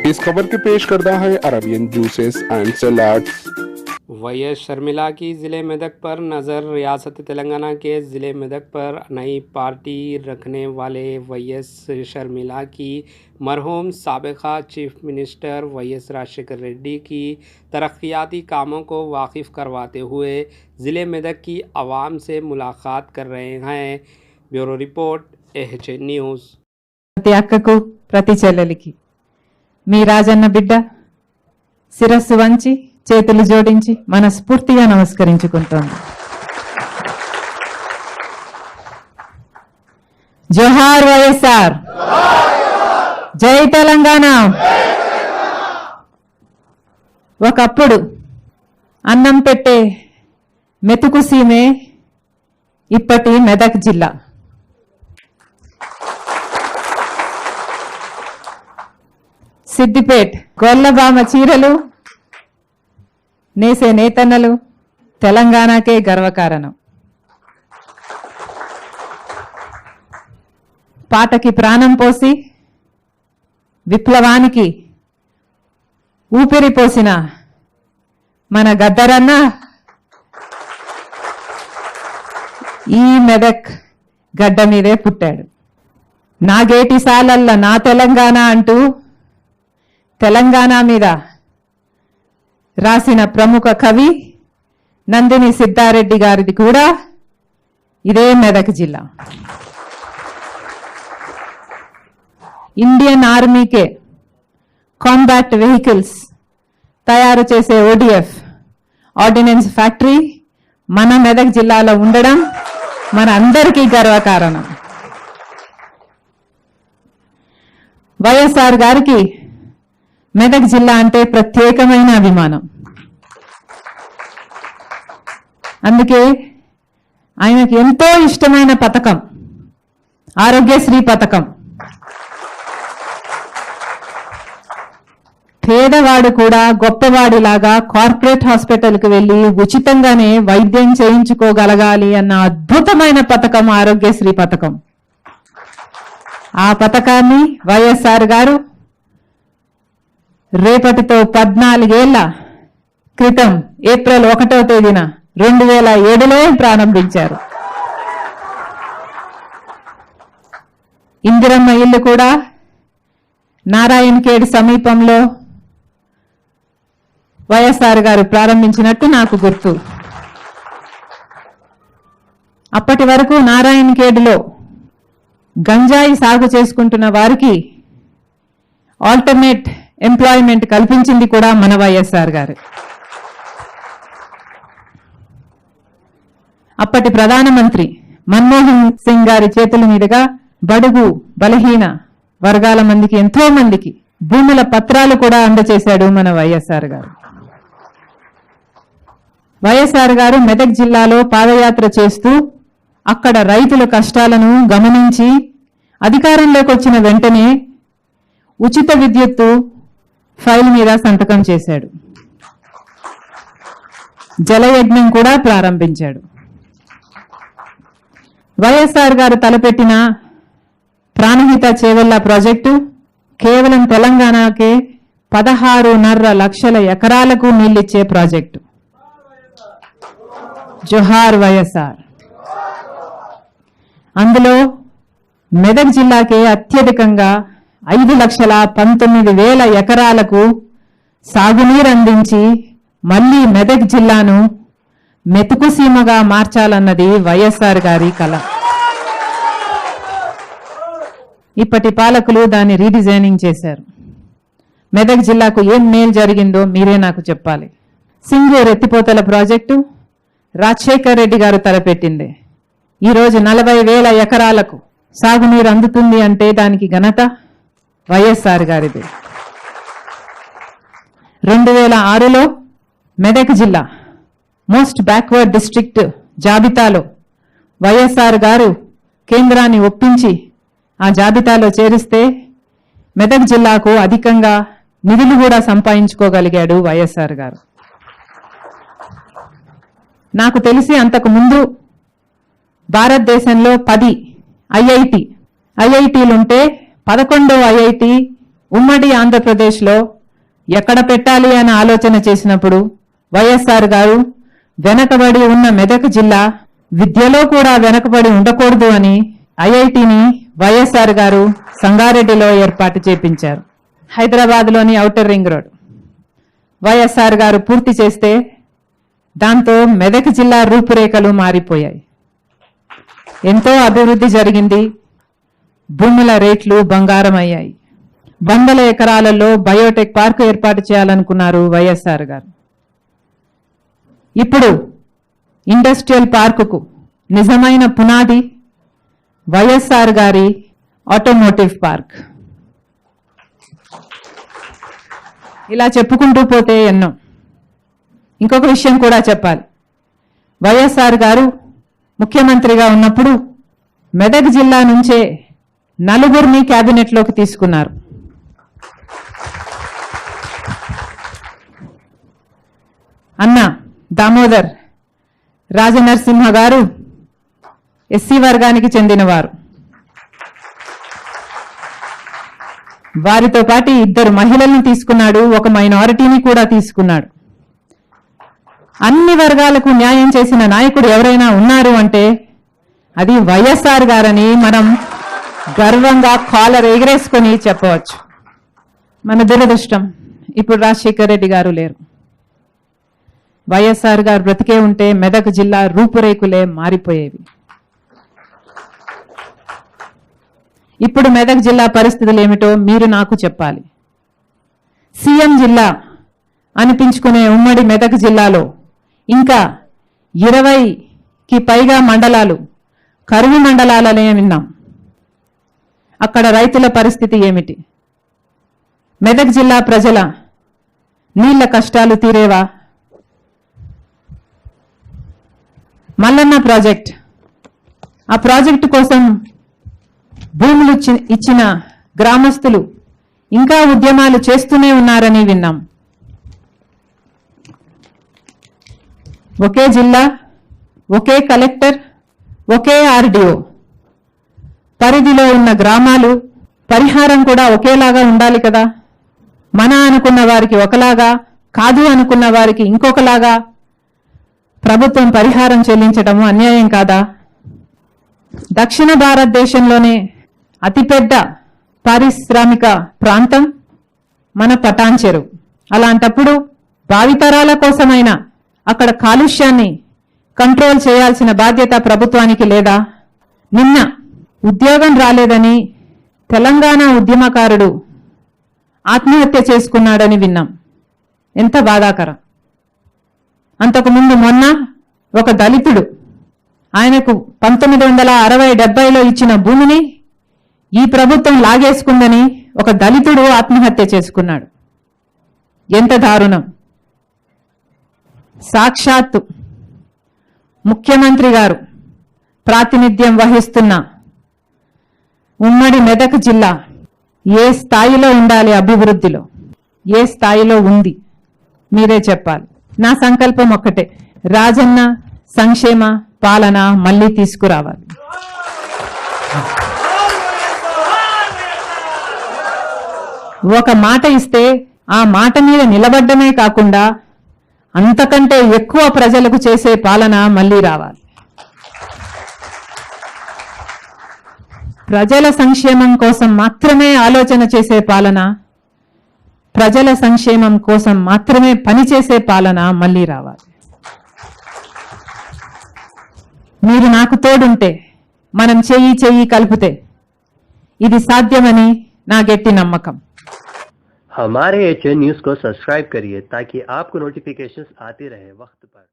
इस खबर के पेश करता है Arabian juices and salads. YS Sharmila की ज़िले मेदक पर नज़र। रियासत तेलंगाना के ज़िले मेदक पर नई पार्टी रखने वाले वैएस शर्मिला की मरहूम साबिक़ा chief minister YS Rajashekhar Reddy की तरक्याती कामों को वाकिफ़ करवाते हुए ज़िले मेदक की आवाम से मुलाकात कर रहे हैं। Bureau report AHN news. ప్రతి అక్కకు ప్రతి చెల్లెలికి మీ రాజన్న బిడ్డ శిరస్సు వంచి చేతులు జోడించి మనస్ఫూర్తిగా నమస్కరించుకుంటోంది. జోహార్ వైఎస్ఆర్, జై తెలంగాణ. ఒకప్పుడు అన్నం పెట్టే మెతుకు సీమే ఇప్పటి మెదక్ జిల్లా. సిద్దిపేట్ గొల్లబామ చీరలు నేసే నేతన్నలు తెలంగాణకే గర్వకారణం. పాటకి ప్రాణం పోసి విప్లవానికి ఊపిరి పోసిన మన గద్దరన్న ఈ మెదక్ గడ్డ మీదే పుట్టాడు. నాగేటి సాలల్ల నా తెలంగాణ అంటూ తెలంగాణ మీద రాసిన ప్రముఖ కవి నందిని సిద్ధారెడ్డి గారిది కూడా ఇదే మెదక్ జిల్లా. ఇండియన్ ఆర్మీకే కాంబాట్ వెహికల్స్ తయారు చేసే ODF ఆర్డినెన్స్ ఫ్యాక్టరీ మన మెదక్ జిల్లాలో ఉండడం మన అందరికీ గర్వకారణం. వైఎస్ఆర్ గారికి మెదక్ జిల్లా అంటే ప్రత్యేకమైన అభిమానం. అందుకే ఆయనకి ఎంతో ఇష్టమైన పథకం ఆరోగ్యశ్రీ పథకం. పేదవాడు కూడా గొప్పవాడిలాగా కార్పొరేట్ హాస్పిటల్కి వెళ్ళి ఉచితంగానే వైద్యం చేయించుకోగలగాలి అన్న అద్భుతమైన పథకం ఆరోగ్యశ్రీ పథకం. ఆ పథకాన్ని వైఎస్ఆర్ గారు రేపటితో 14 ఏళ్ల క్రితం ఏప్రిల్ 1వ తేదీన 2007లో ప్రారంభించారు. ఇందిరమ్మ ఇల్లు కూడా నారాయణఖేడ్ సమీపంలో వైఎస్ఆర్ గారు ప్రారంభించినట్టు నాకు గుర్తు. అప్పటి వరకు నారాయణఖేడ్లో గంజాయి సాగు చేసుకుంటున్న వారికి ఆల్టర్నేట్ ఎంప్లాయ్మెంట్ కల్పించింది కూడా మన వైఎస్ఆర్ గారు. అప్పటి ప్రధానమంత్రి మన్మోహన్ సింగ్ గారి చేతుల మీదుగా బడుగు బలహీన వర్గాల మందికి ఎంతో మందికి భూముల పత్రాలు కూడా అందజేశాడు మన వైఎస్ఆర్ గారు. వైఎస్ఆర్ గారు మెదక్ జిల్లాలో పాదయాత్ర చేస్తూ అక్కడ రైతుల కష్టాలను గమనించి అధికారంలోకి వచ్చిన వెంటనే ఉచిత విద్యుత్తు ఫైల్ మీద సంతకం చేశాడు. జలయజ్ఞం కూడా ప్రారంభించాడు. వైఎస్ఆర్ గారు తలపెట్టిన ప్రాణహిత చేవెళ్ల ప్రాజెక్టు కేవలం తెలంగాణకే 16.5 లక్షల ఎకరాలకు నీళ్లిచ్చే ప్రాజెక్టు. జోహార్ వైఎస్ఆర్. అందులో మెదక్ జిల్లాకే అత్యధికంగా 5,19,000 ఎకరాలకు సాగునీరు అందించి మళ్లీ మెదక్ జిల్లాను మెతుకు సీమగా మార్చాలన్నది వైఎస్ఆర్ గారి కల. ఇప్పటి పాలకులు దాన్ని రీడిజైనింగ్ చేశారు. మెదక్ జిల్లాకు ఏం మేలు జరిగిందో మీరే నాకు చెప్పాలి. సింగూరు ఎత్తిపోతల ప్రాజెక్టు రాజశేఖర్ రెడ్డి గారు తలపెట్టింది. ఈరోజు 40,000 ఎకరాలకు సాగునీరు అందుతుంది అంటే దానికి ఘనత వైఎస్ఆర్ గారిది. 2006లో మెదక్ జిల్లా మోస్ట్ బ్యాక్వర్డ్ డిస్ట్రిక్ట్ జాబితాలో వైఎస్ఆర్ గారు కేంద్రాన్ని ఒప్పించి ఆ జాబితాలో చేరిస్తే మెదక్ జిల్లాకు అధికంగా నిధులు కూడా సంపాదించుకోగలిగాడు వైఎస్ఆర్ గారు. నాకు తెలిసి అంతకు ముందు భారతదేశంలో 10 ఐఐటీలుంటే 11వ ఐఐటి ఉమ్మడి ఆంధ్రప్రదేశ్లో ఎక్కడ పెట్టాలి అని ఆలోచన చేసినప్పుడు వైఎస్ఆర్ గారు వెనకబడి ఉన్న మెదక్ జిల్లా విద్యలో కూడా వెనకబడి ఉండకూడదు అని ఐఐటిని వైఎస్ఆర్ గారు సంగారెడ్డిలో ఏర్పాటు చేపించారు. హైదరాబాద్లోని ఔటర్ రింగ్ రోడ్ వైఎస్ఆర్ గారు పూర్తి చేస్తే దాంతో మెదక్ జిల్లా రూపురేఖలు మారిపోయాయి. ఎంతో అభివృద్ధి జరిగింది. భూముల రేట్లు బంగారం అయ్యాయి. వందల ఎకరాలలో బయోటెక్ పార్కు ఏర్పాటు చేయాలనుకున్నారు వైఎస్ఆర్ గారు. ఇప్పుడు ఇండస్ట్రియల్ పార్కుకు నిజమైన పునాది వైఎస్ఆర్ గారి ఆటోమోటివ్ పార్క్. ఇలా చెప్పుకుంటూ పోతే ఎన్నో. ఇంకొక విషయం కూడా చెప్పాలి. వైఎస్ఆర్ గారు ముఖ్యమంత్రిగా ఉన్నప్పుడు మెదక్ జిల్లా నుంచే 4 క్యాబినెట్లోకి తీసుకున్నారు. అన్న దామోదర్ రాజనరసింహ గారు ఎస్సీ వర్గానికి చెందినవారు. వారితో పాటు 2 మహిళలను తీసుకున్నాడు, ఒక మైనారిటీని కూడా తీసుకున్నాడు. అన్ని వర్గాలకు న్యాయం చేసిన నాయకుడు ఎవరైనా ఉన్నారు అంటే అది వైఎస్ఆర్ గారని మనం గర్వంగా కాలర్ ఎగరేసుకొని చెప్పవచ్చు. మన దురదృష్టం ఇప్పుడు రాజశేఖర్ రెడ్డి గారు లేరు. వైఎస్ఆర్ గారు బ్రతికే ఉంటే మెదక్ జిల్లా రూపురేఖలే మారిపోయేవి. ఇప్పుడు మెదక్ జిల్లా పరిస్థితులు ఏమిటో మీరు నాకు చెప్పాలి. సీఎం జిల్లా అనిపించుకునే ఉమ్మడి మెదక్ జిల్లాలో ఇంకా 20కి పైగా మండలాలు కరువు మండలాలనే విన్నాం. అక్కడ రైతుల పరిస్థితి ఏమిటి? మెదక్ జిల్లా ప్రజల నీళ్ల కష్టాలు తీరేవా? మల్లన్న ప్రాజెక్ట్, ఆ ప్రాజెక్టు కోసం భూములు ఇచ్చిన గ్రామస్తులు ఇంకా ఉద్యమాలు చేస్తూనే ఉన్నారని విన్నాం. ఒకే జిల్లా, ఒకే కలెక్టర్, ఒకే ఆర్డీఓ పరిధిలో ఉన్న గ్రామాలు పరిహారం కూడా ఒకేలాగా ఉండాలి కదా. మన అనుకున్న వారికి ఒకలాగా, కాదు అనుకున్న వారికి ఇంకొకలాగా ప్రభుత్వం పరిహారం చెల్లించడము అన్యాయం కాదా? దక్షిణ భారతదేశంలోనే అతిపెద్ద పారిశ్రామిక ప్రాంతం మన పటాన్ చెరువు. అలాంటప్పుడు భావితరాల కోసమైనా అక్కడ కాలుష్యాన్ని కంట్రోల్ చేయాల్సిన బాధ్యత ప్రభుత్వానికి లేదా? నిన్న ఉద్యోగం రాలేదని తెలంగాణ ఉద్యమకారుడు ఆత్మహత్య చేసుకున్నాడని విన్నాం. ఎంత బాధాకరం. అంతకుముందు మొన్న ఒక దళితుడు ఆయనకు 1960-70లో ఇచ్చిన భూమిని ఈ ప్రభుత్వం లాగేసుకుందని ఒక దళితుడు ఆత్మహత్య చేసుకున్నాడు. ఎంత దారుణం. సాక్షాత్తు ముఖ్యమంత్రి గారు ప్రాతినిధ్యం వహిస్తున్న ఉమ్మడి మెదక్ జిల్లా ఏ స్థాయిలో ఉండాలి? అభివృద్ధిలో ఏ స్థాయిలో ఉంది? మీరే చెప్పాలి. నా సంకల్పం ఒక్కటే, రాజన్న సంక్షేమ పాలన మళ్ళీ తీసుకురావాలి. ఒక మాట ఇస్తే ఆ మాట మీద నిలబడ్డమే కాకుండా అంతకంటే ఎక్కువ ప్రజలకు చేసే పాలన మళ్ళీ రావాలి. ప్రజల సంక్షేమం కోసం మాత్రమే ఆలోచన చేసే పాలన, ప్రజల సంక్షేమం కోసం మాత్రమే పనిచేసే పాలన మళ్ళీ రావాలి. మీరు నాకు తోడుంటే, మనం చెయ్యి కలిపితే ఇది సాధ్యమని నా గట్టి నమ్మకం. हमारे HN न्यूज़ को सब्सक्राइब करिए ताकि आपको नोटिफिकेशंस आते रहे वक्त पर।